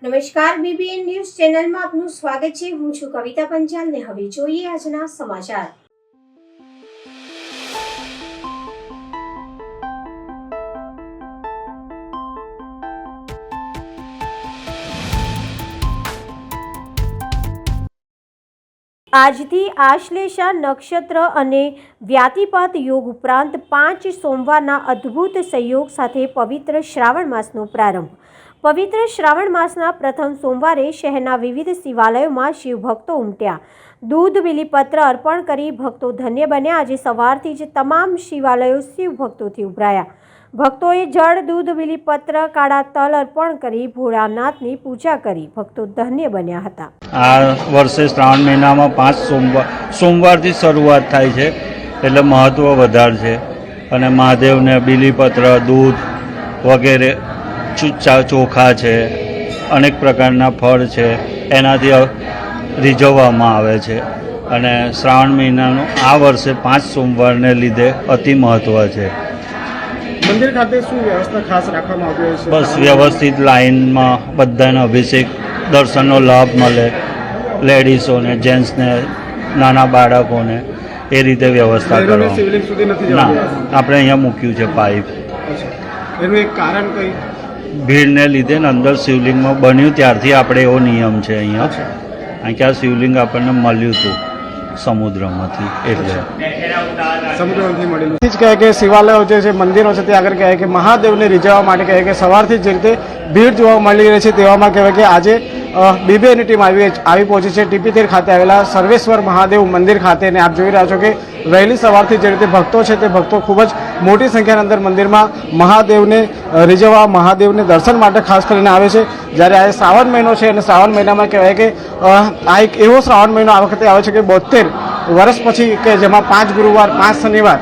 નમસ્કાર, BBN news ચેનલમાં આપનું સ્વાગત છે। હું છું કવિતા પંચાલ ને હવે જોઈએ આજના સમાચાર। આજથી આશ્લેષા નક્ષત્ર અને વ્યાતિપાત યોગ ઉપરાંત 5 સોમવારના અદ્ભુત સંયોગ સાથે પવિત્ર શ્રાવણ માસનો પ્રારંભ। પવિત્ર શ્રાવણ માસના પ્રથમ સોમવારે શહેરના વિવિધ શિવાલયોમાં શિવભક્તો ઉમટ્યા। દૂધ બીલીપત્ર અર્પણ કરી ભક્તો ધન્ય બન્યા। આજે સવારથી જ તમામ શિવાલયો શિવભક્તોથી ઉભરાયા। ભક્તોએ જળ, દૂધ, બીલીપત્ર, કાળા તલ અર્પણ કરી ભોળાનાથની પૂજા કરી ભક્તો ધન્ય બન્યા હતા। આ વર્ષે શ્રાવણ મહિનામાં 5 સોમવારથી શરૂઆત થાય છે, એટલે મહત્ત્વ વધારે છે અને મહાદેવને બીલીપત્ર, દૂધ વગેરે, ચોખા છે, અનેક પ્રકારના ફળ છે, એનાથી રીઝવવામાં આવે છે અને શ્રાવણ મહિનાનું આ વર્ષે 5 સોમવારને લીધે અતિ મહત્ત્વ છે। મંદિર ખાતે શું વ્યવસ્થા ખાસ રાખવામાં આવી છે? બસ વ્યવસ્થિત લાઇનમાં બધાને અભિષેક દર્શનનો લાભ મળે, લેડીઝોને, જેન્ટ્સને, નાના બાળકોને, એ રીતે વ્યવસ્થા કરવામાં। શિવલિંગ સુધી નથી ના, જવાનું? આપણે અહીંયા મૂક્યું છે પાઇપ। એનું એક કારણ કઈ? ભીડને લીધે ને અંદર શિવલિંગમાં બન્યું ત્યારથી આપણે એવો નિયમ છે અહીંયા, કારણ કે આ શિવલિંગ આપણને મળ્યું હતું સમુદ્રમાંથી, એટલે સમુદ્રમાંથી મળેલું જ કહે કે શિવાલયો જે છે, મંદિરો છે, તે આગળ કહે કે મહાદેવને રીઝવવા માટે કહે કે સવારથી જે રીતે ભીડ જોવા મળી રહી છે, તેવામાં કહેવાય કે આજે બીબીએનની ટીમ આવી પહોંચી છે ટીપી ખાતે આવેલા સર્વેશ્વર મહાદેવ મંદિર ખાતે। અને આપ જોઈ રહ્યા છો કે વહેલી સવારથી જે રીતે ભક્તો છે તે ભક્તો ખૂબ જ મોટી સંખ્યાના અંદર મંદિરમાં મહાદેવને રીઝવવા, મહાદેવને દર્શન માટે ખાસ કરીને આવે છે। જ્યારે આજે શ્રાવણ મહિનો છે અને શ્રાવણ મહિનામાં કહેવાય કે આ એક એવો શ્રાવણ મહિનો આ વખતે આવે છે કે 72 વર્ષ પછી, કે જેમાં 5 ગુરુવાર 5 શનિવાર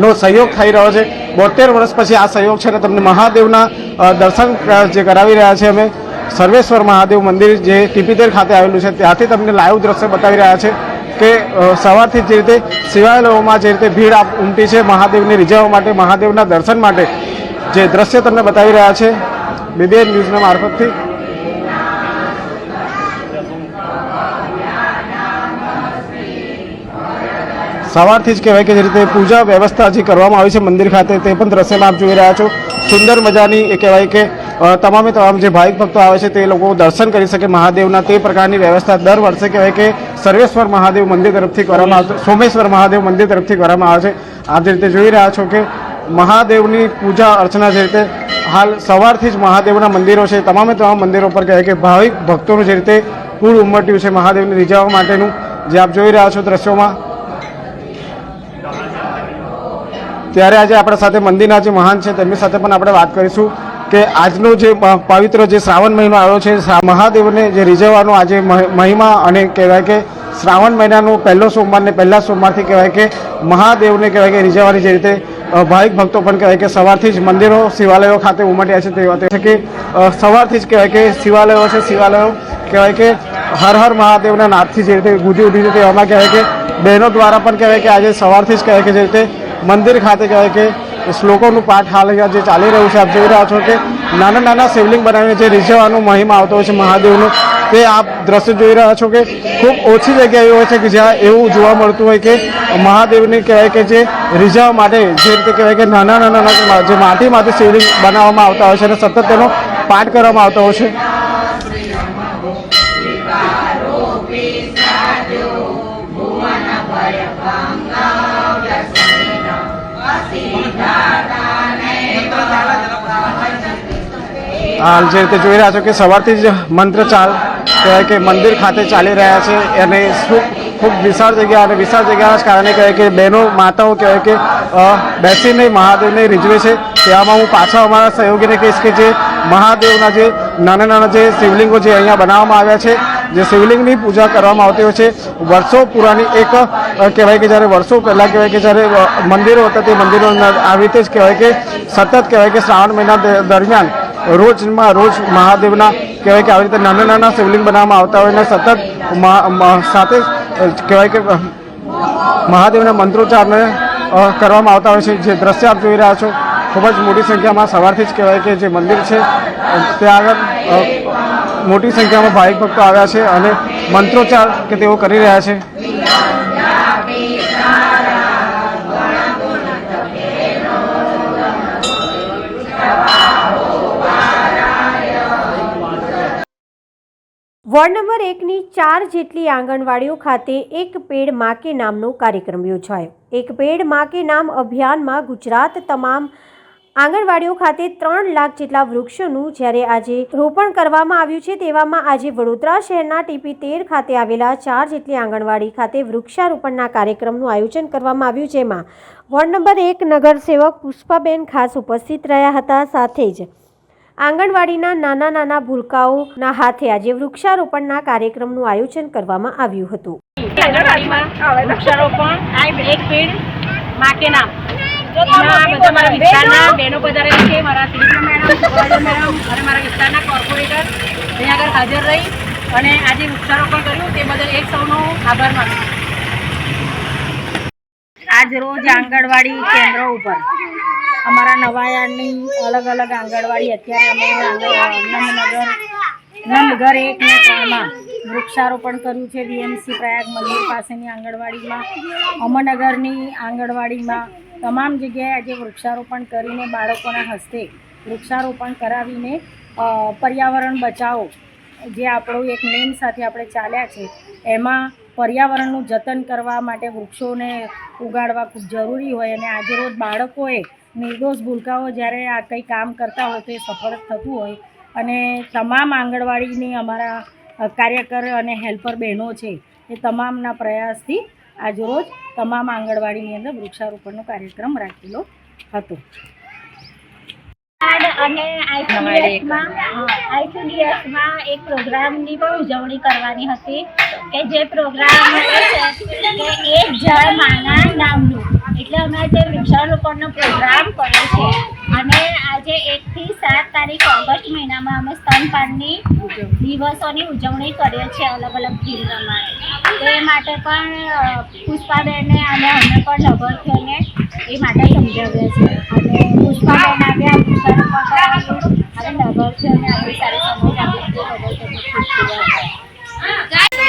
નો સંયોગ થઈ રહ્યો છે। 72 વર્ષ પછી આ સંયોગ છે અને તમને મહાદેવના દર્શન જે કરાવી રહ્યા છે અમે સર્વેશ્વર મહાદેવ મંદિર જે ટીપી ખાતે આવેલું છે ત્યાંથી તમને લાઈવ દ્રશ્ય બતાવી રહ્યા છે કે સવારથી જે રીતે શિવાલયોમાં જે રીતે ભીડ ઉમટી છે મહાદેવને રીઝવવા માટે, મહાદેવના દર્શન માટે, જે દ્રશ્ય તમને બતાવી રહ્યા છે બીબીએન ન્યૂઝના મારફતથી। સવારથી જ કહેવાય કે જે રીતે પૂજા વ્યવસ્થા જે કરવામાં આવી છે મંદિર ખાતે તે પણ દ્રશ્યમાં આપ જોઈ રહ્યા છો। સુંદર મજાની એ કહેવાય કે તમામ જે ભાવિક ભક્તો આવે છે તે લોકો દર્શન કરી શકે મહાદેવના, તે પ્રકારની વ્યવસ્થા દર વર્ષે કહેવાય કે સર્વેશ્વર મહાદેવ મંદિર તરફથી કરવામાં આવે, સોમેશ્વર મહાદેવ મંદિર તરફથી કરવામાં આવે છે। આપ જે રીતે જોઈ રહ્યા છો કે મહાદેવની પૂજા અર્ચના જે રીતે હાલ સવારથી જ મહાદેવના મંદિરો છે, તમામ મંદિરો પર કહેવાય કે ભાવિક ભક્તોનું જે રીતે પૂર ઉમટ્યું છે મહાદેવને રીઝવવા માટેનું, જે આપ જોઈ રહ્યા છો દ્રશ્યોમાં। ત્યારે આજે આપણા સાથે મંદિરના જે મહાન છે તેમની સાથે પણ આપણે વાત કરીશું કે આજનો જે પવિત્ર જે શ્રાવણ મહિનો આવ્યો છે, મહાદેવને જે રીઝવવાનો આજે મહિમા, અને કહેવાય કે શ્રાવણ મહિનાનો પહેલો સોમવાર ને પહેલા સોમવારથી કહેવાય કે મહાદેવને કહેવાય કે રીઝવવાની જે રીતે ભાવિક ભક્તો પણ કહેવાય કે સવારથી જ મંદિરો, શિવાલયો ખાતે ઉમટ્યા છે। તે વાત છે કે સવારથી જ કહેવાય કે શિવાલયો છે, શિવાલયો કહેવાય કે હર હર મહાદેવના નાદથી જે રીતે ગુંજી ઉઠી છે, તેવામાં કહેવાય કે બહેનો દ્વારા પણ કહેવાય કે આજે સવારથી જ કહેવાય કે જે રીતે મંદિર ખાતે કહેવાય કે શ્લોકોનું પાઠ હાલ જે ચાલી રહ્યું છે। આપ જોઈ રહ્યા છો કે નાના નાના શિવલિંગ બનાવીને જે રીઝવવાનો મહિમા આવતો હોય છે મહાદેવનો, તે આપ દ્રશ્ય જોઈ રહ્યા છો કે ખૂબ ઓછી જગ્યા એવી હોય છે કે જ્યાં એવું જોવા મળતું હોય કે મહાદેવને કહેવાય કે જે રીઝવવા માટે જે રીતે કહેવાય કે નાના નાના જે માટીમાંથી શિવલિંગ બનાવવામાં આવતા હોય છે અને સતત તેનો પાઠ કરવામાં આવતો હોય છે। હાલ જે રીતે જોઈ રહ્યા છો કે સવારથી જ મંત્રચાલ કહેવાય કે મંદિર ખાતે ચાલી રહ્યા છે અને ખૂબ વિશાળ જગ્યા, અને વિશાળ જગ્યાના કારણે કહેવાય કે બહેનો, માતાઓ કહેવાય કે બેસીને મહાદેવને રીઝવે છે। તેવામાં હું પાછા અમારા સહયોગીને કહીશ કે જે મહાદેવના જે નાના નાના જે શિવલિંગો જે અહીંયા બનાવવામાં આવ્યા છે, જે શિવલિંગની પૂજા કરવામાં આવતી હોય છે, વર્ષો પુરાની એક કહેવાય કે જ્યારે વર્ષો પહેલાં કહેવાય કે જ્યારે મંદિરો હતા તે મંદિરો આવી રીતે જ કહેવાય કે સતત કહેવાય કે શ્રાવણ મહિના દરમિયાન રોજમાં રોજ મહાદેવના કહેવાય કે આવી રીતે નાના નાના શિવલિંગ બનાવવામાં આવતા હોય અને સતત સાથે કહેવાય કે મહાદેવના મંત્રોચ્ચારને કરવામાં આવતા હોય છે। જે દ્રશ્ય આપ જોઈ રહ્યા છો ખૂબ જ મોટી સંખ્યામાં સવારથી જ કહેવાય કે જે મંદિર છે ત્યાં આગળ મોટી સંખ્યામાં ભાવિક ભક્તો આવ્યા છે અને મંત્રોચ્ચાર કે તેઓ કરી રહ્યા છે. વોર્ડ નંબર 1ની 4 જેટલી આંગણવાડીઓ ખાતે એક પેડ માં કે નામનો કાર્યક્રમ યોજાયો. એક પેડ માં કે નામ અભિયાનમાં ગુજરાત તમામ આંગણવાડીઓ ખાતે 3 લાખ જેટલા વૃક્ષોનું જ્યારે આજે રોપણ કરવામાં આવ્યું છે. તેવામાં આજે વડોદરા શહેરના ટીપી 13 ખાતે આવેલા 4 જેટલી આંગણવાડી ખાતે વૃક્ષારોપણના કાર્યક્રમનું આયોજન કરવામાં આવ્યું, જેમાં વોર્ડ નંબર 1 નગરસેવક પુષ્પાબેન ખાસ ઉપસ્થિત રહ્યા હતા. સાથે જ આંગણવાડીના નાના ભૂલકાઓના હાથે આજે વૃક્ષારોપણના કાર્યક્રમનું આયોજન કરવામાં આવ્યું હતું. વૃક્ષારોપણ એક પેડ માં કે નામ બધા મારા વિસ્તારના બહેનો પધારેલી છે, મારા સિલિન્ડર મેડમ અને મારા વિસ્તારના કોર્પોરેટર અહીંયા આગળ હાજર રહી અને આજે વૃક્ષારોપણ કર્યું તે બદલ એક સૌનો આભાર માનું. આજ રોજ આંગણવાડી કેન્દ્રો ઉપર અમારા નવાયાર્ડની અલગ અલગ આંગણવાડી અત્યારે અમે નંદઘર 1 ને 3માં વૃક્ષારોપણ કર્યું છે. વીએમસી પ્રયાગ મંદિર પાસેની આંગણવાડીમાં, અમરનગરની આંગણવાડીમાં, તમામ જગ્યાએ આજે વૃક્ષારોપણ કરીને બાળકોના હસ્તે વૃક્ષારોપણ કરાવીને પર્યાવરણ બચાવો જે આપણો એક નેમ સાથે આપણે ચાલ્યા છે એમાં પર્યાવરણનું જતન કરવા માટે વૃક્ષોને ઉગાડવા ખૂબ જરૂરી હોય અને આજરોજ બાળકોએ નિર્દોષ ભૂલકાઓ જ્યારે આ કંઈ કામ કરતા હોય તો એ સફળ થતું હોય અને તમામ આંગણવાડીની અમારા કાર્યકર અને હેલ્પર બહેનો છે એ તમામના પ્રયાસથી આજરોજ તમામ આંગણવાડીની અંદર વૃક્ષારોપણનો કાર્યક્રમ રાખેલો હતો. અને આઈસીડીએસમાં એક પ્રોગ્રામની પણ ઉજવણી કરવાની હતી કે જે પ્રોગ્રામ છે કે એક જળ માના નામનું, એટલે અમે આજે વૃક્ષારોપણનો પ્રોગ્રામ કર્યો છે અને આજે 1 થી 7 તારીખ ઓગસ્ટ મહિનામાં અમે સ્તનપાનની દિવસોની ઉજવણી કરીએ છીએ અલગ અલગ થીમ પ્રમાણે. તે માટે પણ પુષ્પાબેને અને અમે પણ લાભાર્થીઓને એ માટે સમજાવ્યા છે અને પુષ્પાબેન આવ્યા વૃક્ષારોપણ કરાવ્યું અને લાભાર્થીઓને આપણી સારી સમજ આપી તે બદલ તમને ખૂબ ખૂબ આભાર.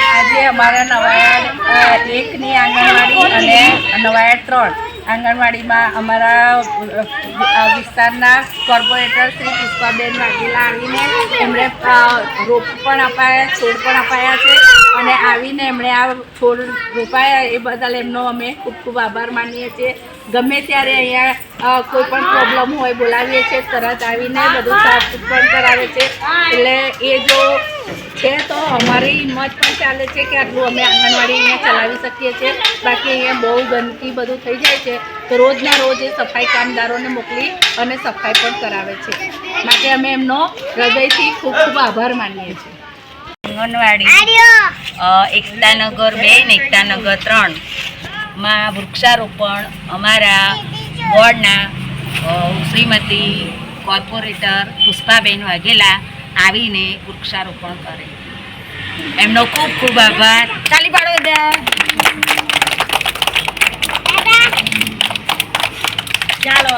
આજે અમારા નવાયાર્ડ 1ની આંગણવાડી અને નવાયાર્ડ 3 આંગણવાડીમાં અમારા વિસ્તારના કોર્પોરેટર શ્રી પુષ્પાબેન વાઘેલા આવીને એમણે રોપ પણ અપાયા, છોડ પણ અપાયા છે અને આવીને એમણે આ છોડ રોપાયા એ બદલ એમનો અમે ખૂબ ખૂબ આભાર માનીએ છીએ. ગમે ત્યારે અહીંયા કોઈ પણ પ્રોબ્લેમ હોય બોલાવીએ છીએ, તરત આવીને બધું સાફ પણ કરાવે છે. એટલે એ જો છે તો અમારી હિંમત પણ ચાલે છે કે આટલું અમે આંગણવાડી અહીંયા ચલાવી શકીએ છીએ. બાકી અહીંયા બહુ ગંદકી બધું થઈ જાય છે તો રોજના રોજ એ સફાઈ કામદારોને મોકલી અને સફાઈ પણ કરાવે છે. માટે અમે એમનો હૃદયથી ખૂબ ખૂબ આભાર માનીએ છીએ. આંગણવાડી એકતાનગર 2 ને એકતાનગર 3માં વૃક્ષારોપણ અમારા વોર્ડના શ્રીમતી કોર્પોરેટર પુષ્પાબેન વાઘેલા આવીને વૃક્ષારોપણ કરે. એમનો ખૂબ ખૂબ આભાર. તાલી પાડો બધા. ચાલો.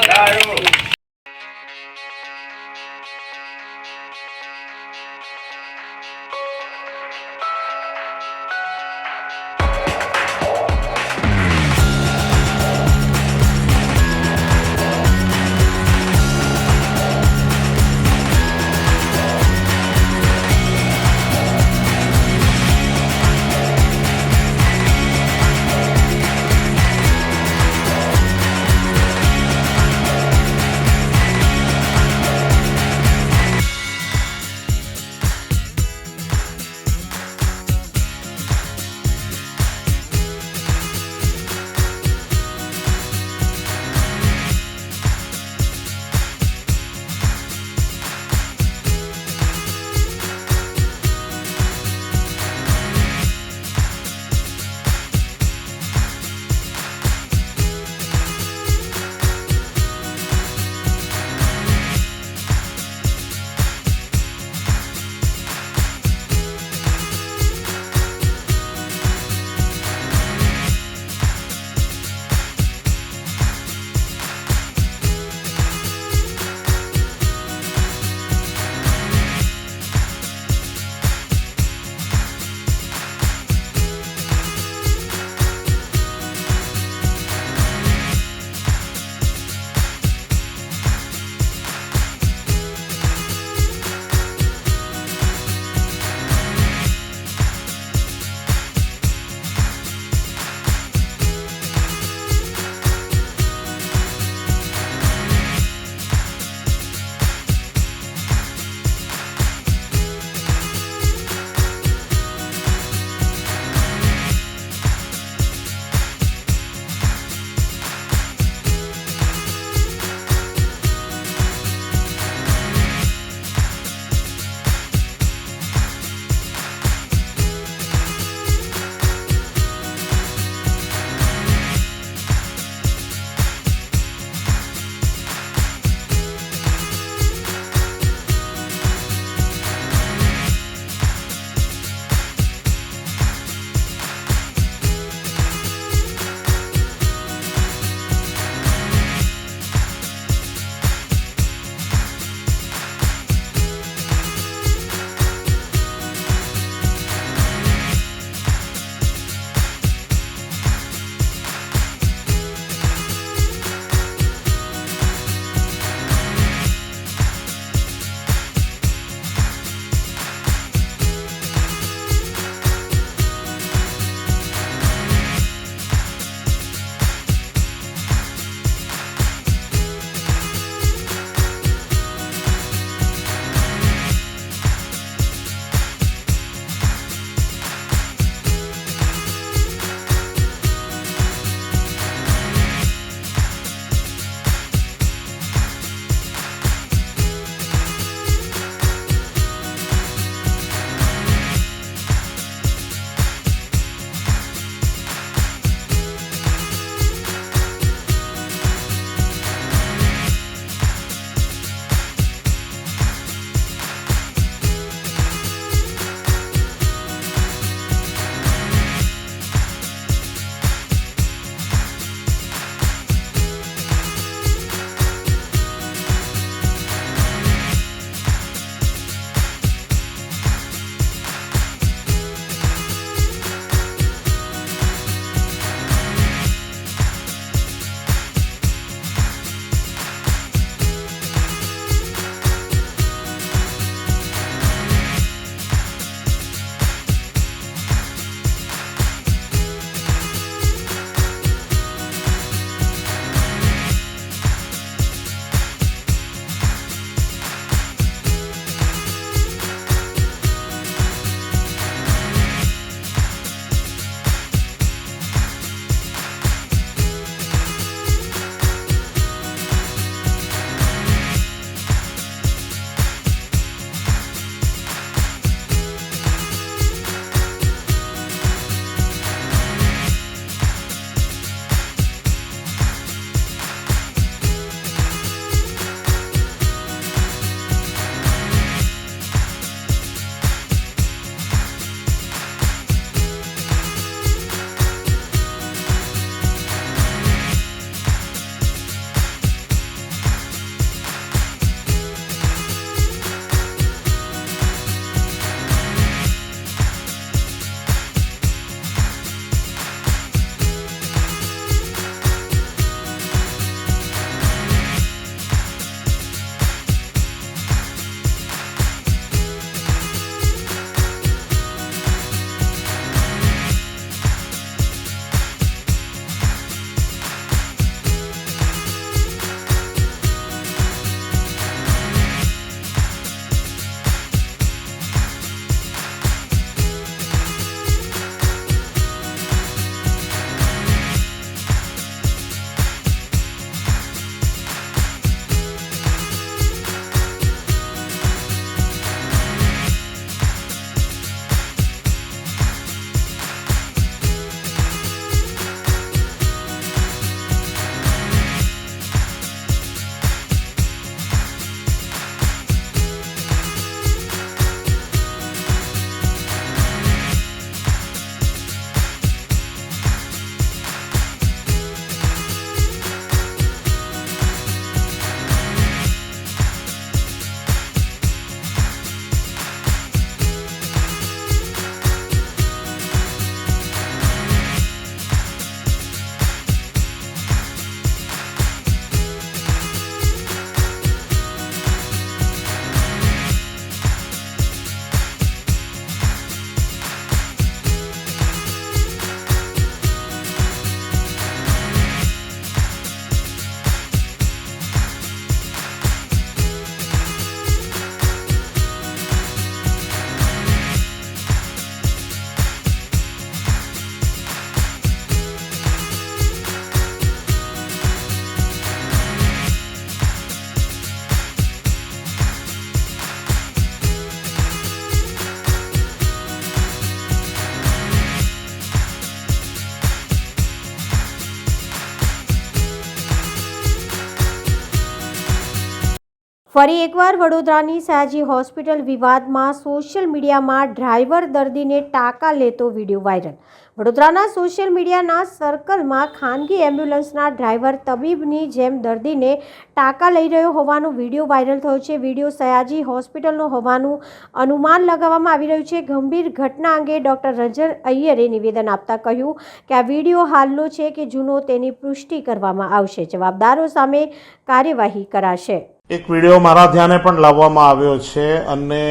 ફરી એકવાર વડોદરાની સયાજી હોસ્પિટલ વિવાદમાં સોશિયલ મીડિયામાં ડ્રાઈવર દર્દીને ટાંકા લેતો વિડીયો વાયરલ. વડોદરાના સોશિયલ મીડિયાના સર્કલમાં ખાનગી એમ્બ્યુલન્સના ડ્રાઈવર તબીબની જેમ દર્દીને ટાંકા લઈ રહ્યો હોવાનો વિડીયો વાયરલ થયો છે. વિડીયો સયાજી હોસ્પિટલનો હોવાનું અનુમાન લગાવવામાં આવી રહ્યું છે. ગંભીર ઘટના અંગે ડૉક્ટર રંજન અય્યરે નિવેદન આપતા કહ્યું કે આ વિડીયો હાલનો છે કે જૂનો તેની પુષ્ટિ કરવામાં આવશે. જવાબદારો સામે કાર્યવાહી કરાશે. એક વિડીયો મારા ધ્યાને પણ લાવવામાં આવ્યો છે અને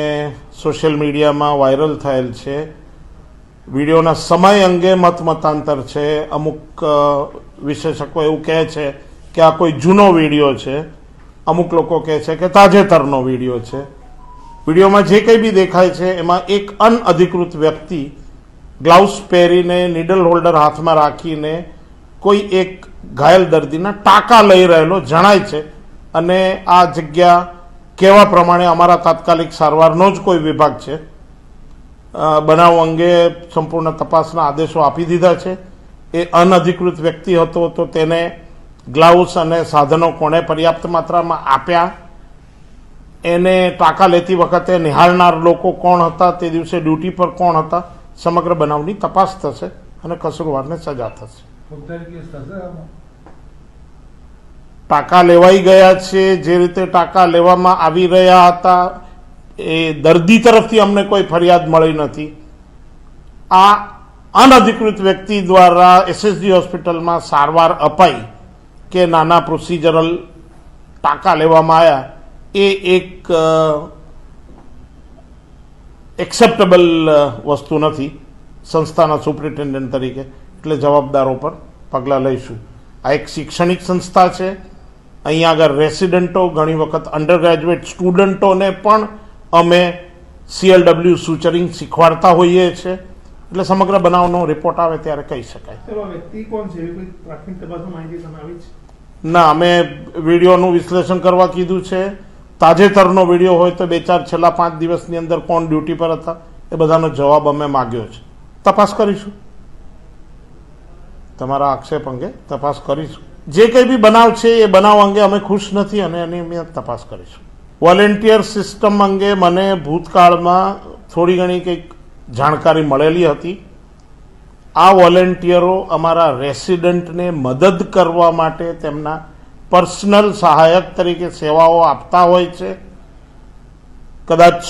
સોશિયલ મીડિયામાં વાયરલ થયેલ છે. વિડીયોના સમય અંગે મતાંતર છે. અમુક વિશેષકો એવું કહે છે કે આ કોઈ જૂનો વિડીયો છે, અમુક લોકો કહે છે કે તાજેતરનો વિડીયો છે. વિડીયોમાં જે કંઈ બી દેખાય છે એમાં એક અનઅધિકૃત વ્યક્તિ ગ્લાઉઝ પહેરીને નીડલ હોલ્ડર હાથમાં રાખીને કોઈ એક ઘાયલ દર્દીના ટાંકા લઈ રહેલો જણાય છે. અને આ જગ્યા કહેવા પ્રમાણે અમારા તાત્કાલિક સારવારનો જ કોઈ વિભાગ છે. બનાવ અંગે સંપૂર્ણ તપાસના આદેશો આપી દીધા છે. એ અનઅધિકૃત વ્યક્તિ હતો તો તેને ગ્લાઉઝ અને સાધનો કોણે પર્યાપ્ત માત્રામાં આપ્યા, એને ટાંકા લેતી વખતે નિહાળનાર લોકો કોણ હતા, તે દિવસે ડ્યુટી પર કોણ હતા, સમગ્ર બનાવની તપાસ થશે અને કસૂરવારને સજા થશે. ટાંકા લેવાઈ ગયા છે, જે રીતે ટાંકા લેવામાં આવી રહ્યા હતા એ દર્દી તરફથી અમને કોઈ ફરિયાદ મળી નથી. આ અનઅધિકૃત વ્યક્તિ દ્વારા એસએસજી હોસ્પિટલમાં સારવાર અપાઈ કે નાના પ્રોસિજરલ ટાંકા લેવામાં આવ્યા એ એક એક્સેપ્ટેબલ વસ્તુ નથી સંસ્થાના સુપ્રિન્ટેન્ડન્ટ તરીકે. એટલે જવાબદારો પર પગલાં લઈશું. આ એક શૈક્ષણિક સંસ્થા છે. અહીંયા આગળ રેસિડન્ટો, ઘણી વખત અંડર ગ્રેજ્યુએટ સ્ટુડન્ટોને પણ અમે CLW સૂચરિંગ શીખવાડતા હોઈએ છીએ. એટલે સમગ્ર બનાવનો રિપોર્ટ આવે ત્યારે કહી શકાય. ના, અમે વિડીયોનું વિશ્લેષણ કરવા કીધું છે. તાજેતરનો વિડીયો હોય તો 2-4 છેલ્લા 5 દિવસની અંદર કોણ ડ્યુટી પર હતા એ બધાનો જવાબ અમે માગ્યો છે. તપાસ કરીશું. તમારા આક્ષેપ અંગે તપાસ કરીશું. જે કંઈ બી બનાવ છે એ બનાવ અંગે અમે ખુશ નથી અને એની અમે તપાસ કરીશું. વોલેન્ટિયર સિસ્ટમ અંગે મને ભૂતકાળમાં થોડી ઘણી કંઈક જાણકારી મળેલી હતી. આ વોલેન્ટિયરો અમારા રેસિડન્ટને મદદ કરવા માટે તેમના પર્સનલ સહાયક તરીકે સેવાઓ આપતા હોય છે. કદાચ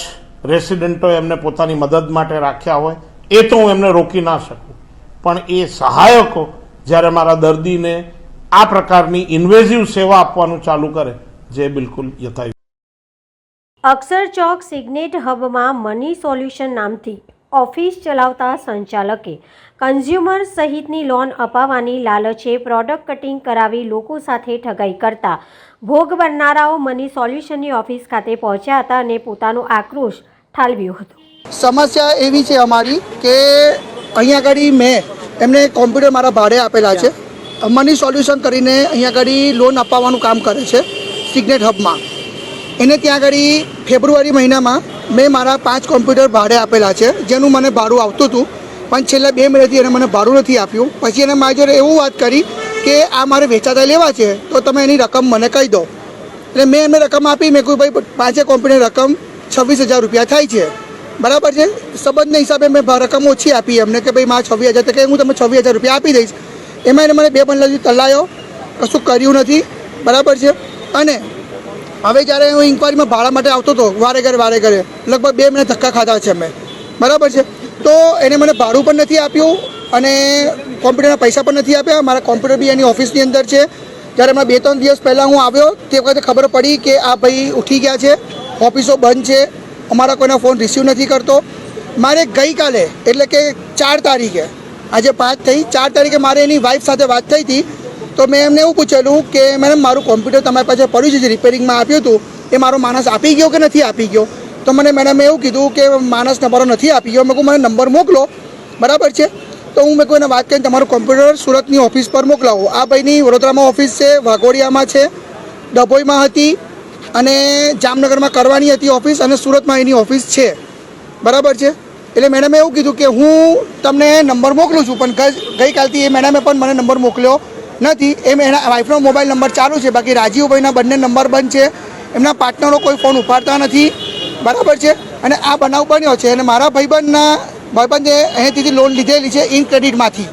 રેસિડન્ટો એમને પોતાની મદદ માટે રાખ્યા હોય એ તો હું એમને રોકી ના શકું, પણ એ સહાયકો જ્યારે મારા દર્દીને આ પ્રકારની ઇન્વેઝિવ સેવા આપવાનું ચાલુ કરે જે બિલકુલ યથાર્થ. અક્ષર ચોક સિગ્નેટ હબમાં મની સોલ્યુશન નામથી ઓફિસ ચલાવતા સંચાલકે કન્ઝ્યુમર સહિતની લોન અપાવવાની લાલચે પ્રોડક્ટ કટિંગ કરાવી લોકો સાથે ઠગાઈ કરતા ભોગ બનનારાઓ મની સોલ્યુશનની ઓફિસ ખાતે પહોંચ્યા હતા અને પોતાનો આક્રોશ ઠાલવ્યો હતો. સમસ્યા એવી છે અમારી કે અહીંયા આગળ મેં એમને કોમ્પ્યુટર મારા ભાડે આપેલા છે. મની સોલ્યુશન કરીને અહીંયા આગળ લોન અપાવવાનું કામ કરે છે સિગ્નેટ હબમાં. એને ત્યાં આગળ ફેબ્રુઆરી મહિનામાં મેં મારા 5 કોમ્પ્યુટર ભાડે આપેલા છે, જેનું મને ભાડું આવતું હતું, પણ છેલ્લા 2 મહિનાથી એને મને ભાડું નથી આપ્યું. પછી એને મારી જોડે એવું વાત કરી કે આ મારે વેચાતા લેવા છે તો તમે એની રકમ મને કહી દો. એટલે મેં એમને રકમ આપી. મેં કહ્યું ભાઈ 5 કોમ્પ્યુટર રકમ 26,000 રૂપિયા થાય છે, બરાબર છે. સંબંધના હિસાબે મેં રકમ ઓછી આપી એમને કે ભાઈ મારા 26,000, તો કે હું તમને 26,000 રૂપિયા આપી દઈશ. એમાં એને મને 2 બંડલથી તલાયો, કશું કર્યું નથી, બરાબર છે. અને હવે જ્યારે હું ઇન્કવાયરીમાં ભાડા માટે આવતો હતો વારે ઘરે લગભગ 2 મહિના ધક્કા ખાધા છે મેં, બરાબર છે. તો એને મને ભાડું પણ નથી આપ્યું અને કોમ્પ્યુટરના પૈસા પણ નથી આપ્યા. મારા કોમ્પ્યુટર બી એની ઓફિસની અંદર છે. જ્યારે હમણાં 2-3 દિવસ પહેલાં હું આવ્યો તે વખતે ખબર પડી કે આ ભાઈ ઉઠી ગયા છે, ઓફિસો બંધ છે, અમારા કોઈના ફોન રિસીવ નથી કરતો. મારે ગઈકાલે એટલે કે 4 તારીખે, આજે 5 થઈ, 4 તારીખે મારે એની વાઈફ સાથે વાત થઈ હતી. તો મેં એમને એવું પૂછેલું કે મેડમ મારું કોમ્પ્યુટર તમારી પાસે પડ્યું છે જે રિપેરિંગમાં આપ્યું હતું એ મારો માણસ આપી ગયો કે નથી આપી ગયો? તો મને મેડમે એવું કીધું કે માણસ તમારો નથી આપી ગયો. મેં કહું મને નંબર મોકલો, બરાબર છે. તો હું મેં કોઈને વાત કરીને તમારું કોમ્પ્યુટર સુરતની ઓફિસ પર મોકલાવો. આ ભાઈની વડોદરામાં ઓફિસ છે, વાઘોડિયામાં છે, ડભોઈમાં હતી અને જામનગરમાં કરવાની હતી ઓફિસ, અને સુરતમાં એની ઓફિસ છે, બરાબર છે. એટલે મેડમે એવું કીધું કે હું તમને નંબર મોકલું છું, પણ ગઈકાલથી એ મેડમે પણ મને નંબર મોકલ્યો નથી. એમ એના વાઈફનો મોબાઈલ નંબર ચાલુ છે, બાકી રાજીવભાઈના બંને નંબર બંધ છે. એમના પાર્ટનરો કોઈ ફોન ઉપાડતા નથી, બરાબર છે. અને આ બનાવ બન્યો છે અને મારા ભાઈબંધે અહીંયાથી લોન લીધેલી છે ઇન ક્રેડિટમાંથી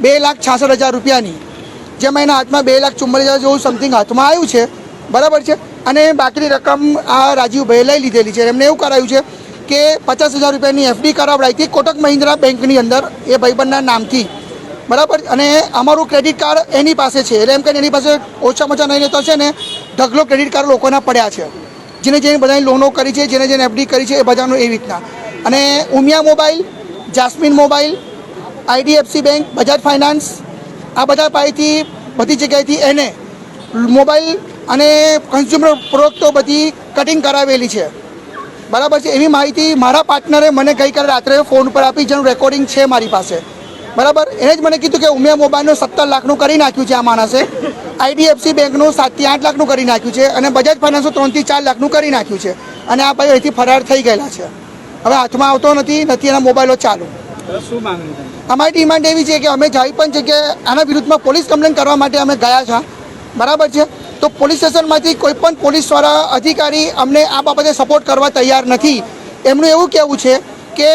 2,66,000 રૂપિયાની, જેમાં એના હાથમાં 2,44,000 જેવું સમથિંગ હાથમાં આવ્યું છે, બરાબર છે. અને બાકીની રકમ આ રાજીવભાઈએ લઈ લીધેલી છે. એમને એવું કરાયું છે કે 50,000 રૂપિયાની FD કરાવડાવી હતી કોટક મહિન્દ્રા બેંકની અંદર એ ભાઈબંધના નામથી, બરાબર. અને અમારું ક્રેડિટ કાર્ડ એની પાસે છે, એટલે એમ કે એની પાસે ઓછામાં ઓછા નહીં તો છે ને ઢગલો ક્રેડિટ કાર્ડ લોકોના પડ્યા છે, જેને બધાની લોનો કરી છે, જેને FD કરી છે એ બધાનું એવી રીતના. અને Umiya mobile, Jasmine mobile, IDFC bank, Bajaj finance, આ બધા પાસેથી બધી જગ્યાએથી એને મોબાઈલ અને કન્ઝ્યુમર પ્રોડક્ટો બધી કટિંગ કરાવેલી છે, બરાબર છે. એવી માહિતી મારા પાર્ટનરે મને ગઈકાલે રાત્રે ફોન પર આપી, જેનું રેકોર્ડિંગ છે મારી પાસે, બરાબર. એને જ મને કીધું કે ઉમિયા મોબાઈલનું 17 લાખનું કરી નાખ્યું છે આ માણસે, IDFC બેંકનું 7 થી 8 લાખનું કરી નાખ્યું છે અને બજાજ ફાઇનાન્સનું 3 થી 4 લાખનું કરી નાખ્યું છે. અને આ ભાઈ અહીંથી ફરાર થઈ ગયેલા છે, હવે હાથમાં આવતો નથી એના મોબાઈલો ચાલુ. અમારી ડિમાન્ડ એવી છે કે અમે જઈ પણ જગ્યાએ આના વિરુદ્ધમાં પોલીસ કમ્પ્લેન કરવા માટે અમે ગયા છે, બરાબર છે. તો પોલીસ સ્ટેશનમાંથી કોઈ પણ પોલીસવાળા અધિકારી અમને આ બાબતે સપોર્ટ કરવા તૈયાર નથી. એમનું એવું કહેવું છે કે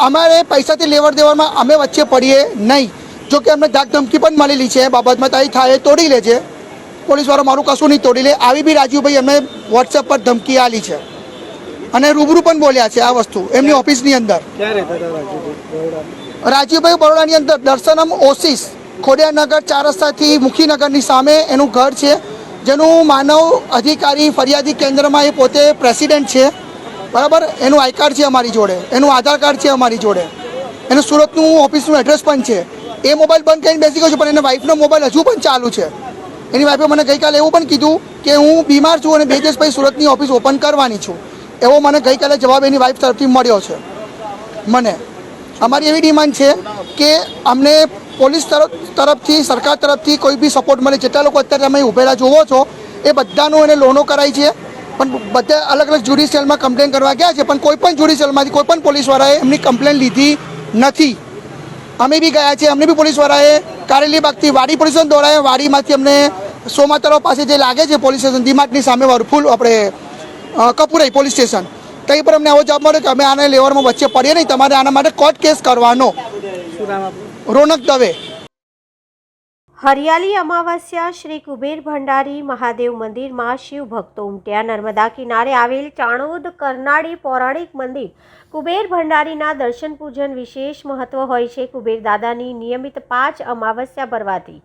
અમારે પૈસાથી લેવડ દેવડમાં અમે વચ્ચે પડીએ નહીં. જો કે અમને ધાક ધમકી પણ મળેલી છે એ બાબતમાં, તારી થાય તોડી લેજે, પોલીસવાળો મારું કશું નહીં તોડી લે, આવી બી રાજીવભાઈ અમને વોટ્સએપ પર ધમકી આલી છે અને રૂબરૂ પણ બોલ્યા છે આ વસ્તુ એમની ઓફિસની અંદર. રાજીવભાઈ બરોડાની અંદર દર્શનમ ઓસિસ ખોડિયારનગર 4 રસ્તાથી મુખીનગરની સામે એનું ઘર છે, જેનું માનવ અધિકારી ફરિયાદી કેન્દ્રમાં એ પોતે પ્રેસિડેન્ટ છે, બરાબર. એનું આઈ કાર્ડ છે અમારી જોડે, એનું આધાર કાર્ડ છે અમારી જોડે, એનું સુરતનું ઓફિસનું એડ્રેસ પણ છે. એ મોબાઈલ બંધ કરીને બેસી ગયો છે, પણ એના વાઈફનો મોબાઈલ હજુ પણ ચાલુ છે. એની વાઈફે મને ગઈકાલે એવું પણ કીધું કે હું બીમાર છું અને 2 દિવસ પછી સુરતની ઓફિસ ઓપન કરવાની છું, એવો મને ગઈકાલે જવાબ એની વાઈફ તરફથી મળ્યો છે મને. અમારી એવી ડિમાન્ડ છે કે અમને પોલીસ તરફથી સરકાર તરફથી કોઈ બી સપોર્ટ મળે. જેટલા લોકો અત્યારે તમે ઊભેલા જોવો છો એ બધાનું એને લોનો કરાઈ છે, પણ બધા અલગ અલગ જ્યુડિશિયલમાં કમ્પ્લેન કરવા ગયા છે, પણ કોઈ પણ જ્યુડિશિયલમાંથી કોઈ પણ પોલીસવાળાએ એમની કમ્પ્લેન લીધી નથી. અમે બી ગયા છે, અમને બી પોલીસવાળાએ કારેલીબાગથી વાડી પોલીસ સ્ટેશન દોડાયા, વાડીમાંથી અમને સોમા તળાવ પાસે જે લાગે છે પોલીસ સ્ટેશન ડીમાર્ટની સામે વરફુલ આપણે કપુરાઈ પોલીસ સ્ટેશન, ત્યાં પર અમને આવો જવાબ મળ્યો કે અમે આને લેવરમાં વચ્ચે પડીએ નહીં, તમારે આના માટે કોર્ટ કેસ કરવાનો. રોનક દવે. હરિયાળી અમાવસ્યા શ્રી કુબેર ભંડારી મહાદેવ મંદિરમાં શિવ ભક્તો ઉમટ્યા. નર્મદા કિનારે આવેલ ચાણોદ કરનાળી પૌરાણિક મંદિર કુબેર ભંડારીના દર્શન પૂજન વિશેષ મહત્વ હોય છે. કુબેર દાદાની નિયમિત 5 અમાવસ્યા ભરવાથી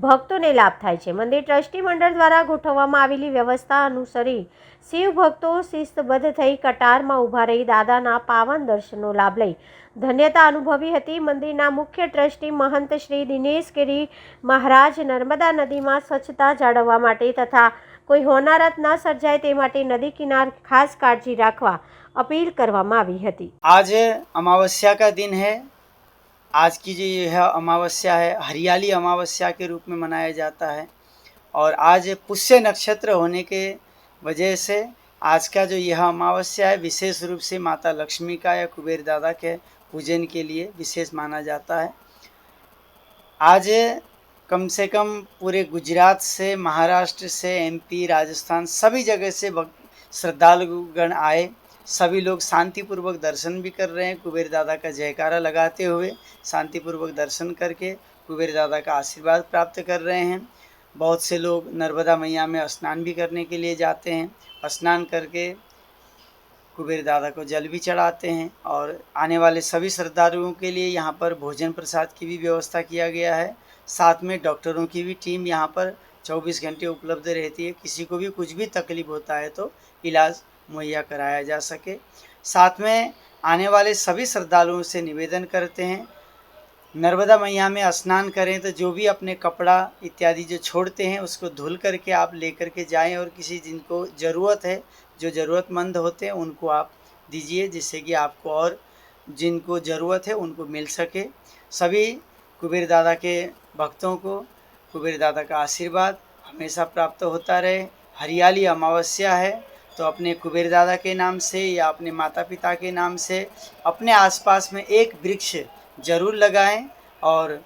ભક્તોને લાભ થાય છે. મંદિર ટ્રસ્ટી મંડળ દ્વારા ગોઠવવામાં આવેલી વ્યવસ્થા અનુસરી શિવ ભક્તો શિસ્તબદ્ધ થઈ કટારમાં ઊભા રહી દાદાના પાવન દર્શનનો લાભ લઈ ધન્યતા અનુભવી હતી. મંદિરના મુખ્ય ટ્રસ્ટી મહંત શ્રી દિનેશ ગિરી મહારાજ નર્મદા નદીમાં સ્વચ્છતા જાળવવા માટે તથા કોઈ હોનારત ન સર્જાય તે માટે નદી કિનાર ખાસ કાળજી રાખવા अपील करवामा आवी हती। आज अमावस्या का दिन है। आज की जो यह अमावस्या है हरियाली अमावस्या के रूप में मनाया जाता है और आज पुष्य नक्षत्र होने के वजह से आज का जो यह अमावस्या है विशेष रूप से माता लक्ष्मी का या कुबेर दादा के पूजन के लिए विशेष माना जाता है। आज कम से कम पूरे गुजरात से, महाराष्ट्र से, MP, राजस्थान सभी जगह से श्रद्धालुगण आए। सभी लोग शांतिपूर्वक दर्शन भी कर रहे हैं। कुबेर दादा का जयकारा लगाते हुए शांतिपूर्वक दर्शन करके कुबेर दादा का आशीर्वाद प्राप्त कर रहे हैं। बहुत से लोग नर्मदा मैया में स्नान भी करने के लिए जाते हैं। स्नान करके कुबेर दादा को जल भी चढ़ाते हैं और आने वाले सभी श्रद्धालुओं के लिए यहाँ पर भोजन प्रसाद की भी व्यवस्था किया गया है। साथ में डॉक्टरों की भी टीम यहाँ पर 24 घंटे उपलब्ध रहती है। किसी को भी कुछ भी तकलीफ होता है तो इलाज मुहैया कराया जा सके। साथ में आने वाले सभी श्रद्धालुओं से निवेदन करते हैं नर्मदा मैया में स्नान करें तो जो भी अपने कपड़ा इत्यादि जो छोड़ते हैं उसको धुल करके आप लेकर के जाएं और किसी जिनको ज़रूरत है, जो ज़रूरतमंद होते हैं उनको आप दीजिए, जिससे कि आपको और जिनको ज़रूरत है उनको मिल सके। सभी कुबेर दादा के भक्तों को कुबेर दादा का आशीर्वाद हमेशा प्राप्त होता रहे। हरियाली अमावस्या है तो अपने कुबेर दादा के नाम से या अपने माता पिता के नाम से अपने आसपास में एक वृक्ष जरूर लगाएं और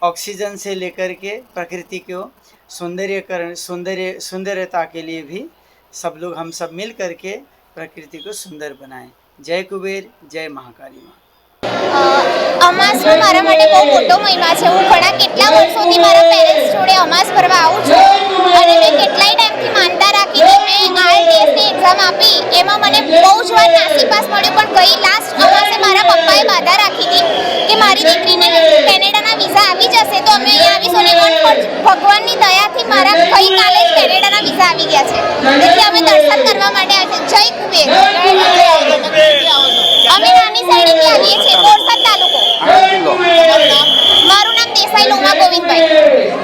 ऑक्सीजन से लेकर के प्रकृति को सुंदर्यता के लिए भी सब लोग हम सब मिल करके प्रकृति को सुंदर बनाएं। जय कुबेर, जय महाकाली माँ। અમાસનો મારા માટે બહુ મોટો મહિમા છે. હું ઘણા કેટલા વર્ષોથી મારા પેરેન્ટ્સ જોડે અમાસ ભરવા આવું છું અને મેં કેટલાય ટાઈમથી માનતા રાખીને મેં IELTSની એક્ઝામ આપી. એમાં મને બહુ જ વાર નાસીપાસ મળ્યો, પણ ગઈ લાસ્ટ અમાસે મારા પપ્પાએ બાધા રાખી હતી કે મારી દીકરીને કેનેડાના વિઝા આવી જશે તો અમે અહીંયા આવીશું. અને ભગવાનની દયાથી મારા ગઈકાલે જ કેનેડાના વિઝા આવી ગયા છે. તેથી અમે દર્શન કરવા માટે આવ્યા છે. જય કુબેર. અમે નાની સાઈડથી આવીએ છીએ, બોરસદ તાલુકો. મારું નામ દેસાઈ લોમા ગોવિંદભાઈ.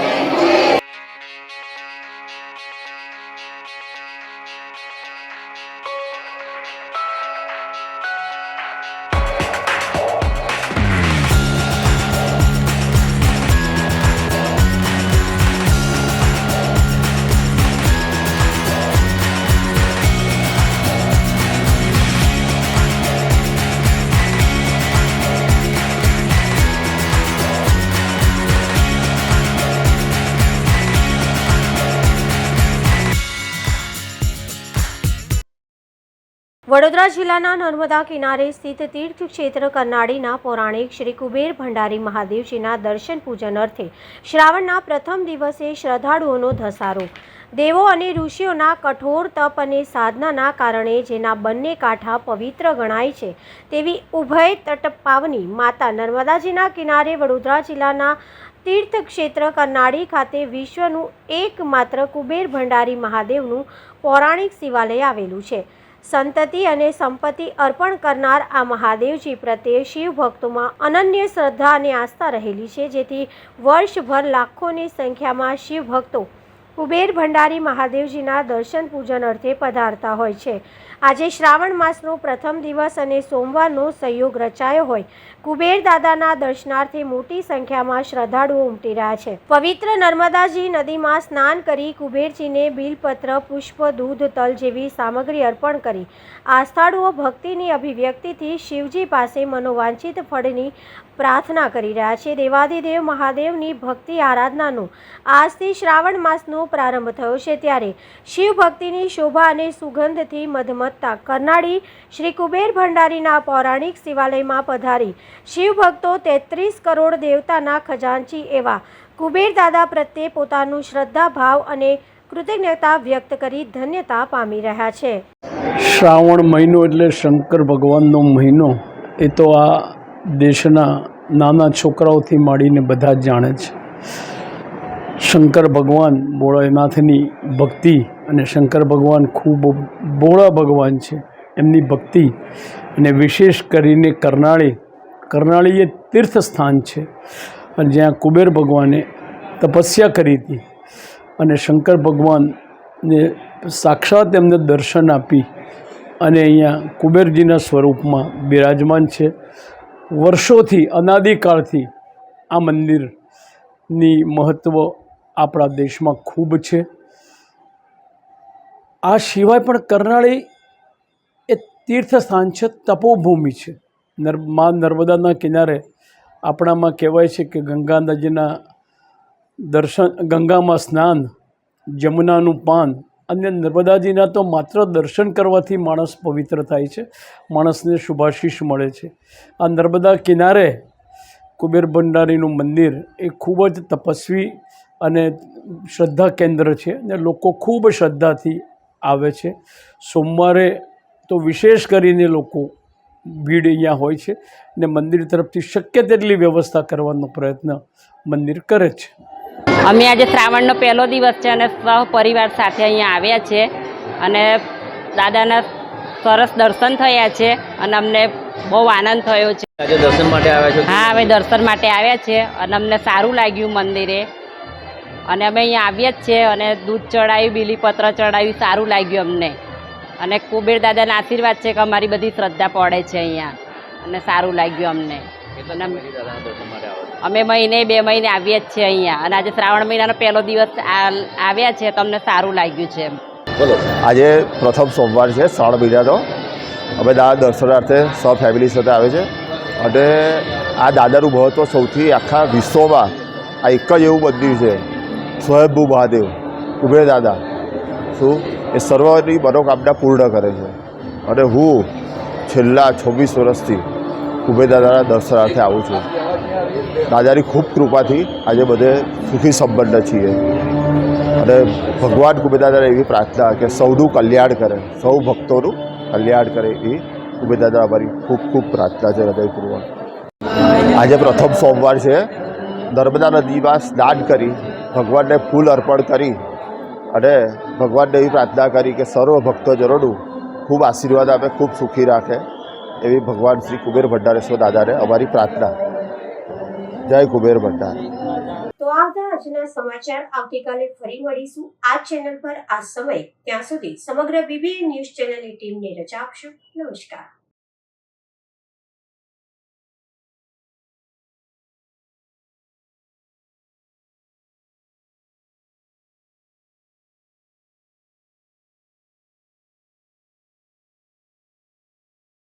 વડોદરા જિલ્લાના નર્મદા કિનારે સ્થિત તીર્થક્ષેત્ર કરનાળીના પૌરાણિક શ્રી કુબેર ભંડારી મહાદેવજીના દર્શન પૂજન અર્થે શ્રાવણના પ્રથમ દિવસે શ્રદ્ધાળુઓનો ધસારો. દેવો અને ઋષિઓના કઠોર તપ અને સાધનાના કારણે જેના બંને કાંઠા પવિત્ર ગણાય છે તેવી ઉભય તટપાવની માતા નર્મદાજીના કિનારે વડોદરા જિલ્લાના તીર્થક્ષેત્ર કરનાળી ખાતે વિશ્વનું એકમાત્ર કુબેર ભંડારી મહાદેવનું પૌરાણિક શિવાલય આવેલું છે. સંતતિ અને સંપત્તિ અર્પણ કરનાર આ મહાદેવજી પ્રત્યે શિવ ભક્તોમાં અનન્ય શ્રદ્ધા અને આસ્થા રહેલી છે, જેથી વર્ષભર લાખોની સંખ્યામાં શિવ ભક્તો કુબેર ભંડારી મહાદેવજીના દર્શન પૂજન અર્થે પધારતા હોય છે. આજે શ્રાવણ માસનો પ્રથમ દિવસ અને સોમવારનો સંયોગ રચાયો હોય કુબેર દાદાના દર્શનાર્થે મોટી સંખ્યામાં શ્રદ્ધાળુઓ ઉમટી રહ્યા છે. પવિત્ર નર્મદાજી નદીમાં સ્નાન કરી કુબેરજીને બિલપત્ર, પુષ્પ, દૂધ, તલ જેવી સામગ્રી અર્પણ કરી આસ્થાળુઓ ભક્તિની અભિવ્યક્તિથી શિવજી પાસે મનોવાંછિત ફળની પ્રાર્થના કરી રહ્યા છે. દેવાધિદેવ મહાદેવની ભક્તિ આરાધનાનો આજથી શ્રાવણ માસનો પ્રારંભ થયો છે, ત્યારે શિવ ભક્તિની શોભા અને સુગંધથી મધમત્તા કરનાળી શ્રી કુબેર ભંડારીના પૌરાણિક શિવાલયમાં પધારી શિવ ભક્તો 33 કરોડ દેવતાના ખજાનચી એવા કુબેર દાદા પ્રત્યે પોતાનું શ્રદ્ધા ભાવ અને કૃતજ્ઞતા વ્યક્ત કરી ધન્યતા પામી રહ્યા છે. શ્રાવણ મહિનો એટલે શંકર ભગવાનનો મહિનો. એ તો આ દેશના નાના છોકરાઓથી માંડીને બધા જ જાણે છે. શંકર ભગવાન ભોળાનાથની ભક્તિ, અને શંકર ભગવાન ખૂબ ભોળા ભગવાન છે, એમની ભક્તિ અને વિશેષ કરીને કરનાળી એ તીર્થ સ્થાન છે, અને જ્યાં કુબેર ભગવાને તપસ્યા કરી હતી અને શંકર ભગવાનને સાક્ષાત એમને દર્શન આપી અને અહીંયા કુબેરજીના સ્વરૂપમાં બિરાજમાન છે. વર્ષોથી અનાદિકાળથી આ મંદિરની મહત્ત્વ આપણા દેશમાં ખૂબ છે. આ સિવાય પણ કરનાળી એ તીર્થ સ્થાન છે, તપોભૂમિ છે. મા નર્મદાના કિનારે આપણામાં કહેવાય છે કે ગંગા નદીના દર્શન, ગંગામાં સ્નાન, જમુનાનું પાન અને નર્મદાજીના તો માત્ર દર્શન કરવાથી માણસ પવિત્ર થાય છે, માણસને શુભાશીષ મળે છે. આ નર્મદા કિનારે કુબેર ભંડારીનું મંદિર એ ખૂબ જ તપસ્વી અને શ્રદ્ધા કેન્દ્ર છે, અને લોકો ખૂબ શ્રદ્ધાથી આવે છે. સોમવારે તો વિશેષ કરીને લોકો ભીડ અહીંયા હોય છે, ને મંદિર તરફથી શક્ય તેટલી વ્યવસ્થા કરવાનો પ્રયત્ન મંદિર કરે છે. અમે આજે શ્રાવણનો પહેલો દિવસ છે અને પરિવાર સાથે અહીંયા આવ્યા છે અને દાદાના સરસ દર્શન થયા છે અને અમને બહુ આનંદ થયો છે. આજે દર્શન માટે આવ્યા છો? હા, હવે દર્શન માટે આવ્યા છે અને અમને સારું લાગ્યું મંદિરે, અને અમે અહીંયા આવ્યા જ છે અને દૂધ ચડાવ્યું, બીલીપત્ર ચડાવ્યું, સારું લાગ્યું અમને. અને કુબેર દાદાના આશીર્વાદ છે કે અમારી બધી શ્રદ્ધા પડે છે અહીંયા, અને સારું લાગ્યું અમને. અમે મહિને 2 મહિને આવીએ જ છે અહીંયા, અને આજે શ્રાવણ મહિનાનો પહેલો દિવસ આવ્યા છે તો અમને સારું લાગ્યું છે. આજે પ્રથમ સોમવાર છે શ્રાવણ મહિનાનો. અમે દાદા દર્શનાર્થે સૌ ફેમિલી સાથે આવે છે, અને આ દાદાનું મહત્ત્વ સૌથી આખા વિશ્વમાં આ એક જ એવું મંદિર છે, સ્વયંભૂ મહાદેવ કુબેર દાદા. શું એ સર્વની મનોકામના પૂર્ણ કરે છે. અને હું છેલ્લા 26 વર્ષથી કુબેર દાદાના દર્શનાર્થે આવું છું. દાદાની ખૂબ કૃપાથી આજે બધે સુખી સંપન્ન છીએ. અને ભગવાન કુબેર દાદાને એવી પ્રાર્થના કે સૌનું કલ્યાણ કરે, સૌ ભક્તોનું કલ્યાણ કરે, એ કુબેર દાદા અમારી ખૂબ ખૂબ પ્રાર્થના છે હૃદયપૂર્વક. આજે પ્રથમ સોમવાર છે. નર્મદા નદીમાં સ્નાન કરી ભગવાનને ફૂલ અર્પણ કરી અને ભગવાનને એવી પ્રાર્થના કરી કે સર્વ ભક્તજનોનું ખૂબ આશીર્વાદ આપે, ખૂબ સુખી રાખે, એવી ભગવાન શ્રી કુબેર ભંડારેશ્વર દાદાને અમારી પ્રાર્થના. જય કુબેર ભંડાર. તો આ હતા આજના સમાચાર. આવતીકાલે ફરી મળીશું આ ચેનલ પર આ સમય. ત્યાં સુધી સમગ્ર BBN ન્યૂઝ ચેનલની ટીમને રજા આપશો. નમસ્કાર.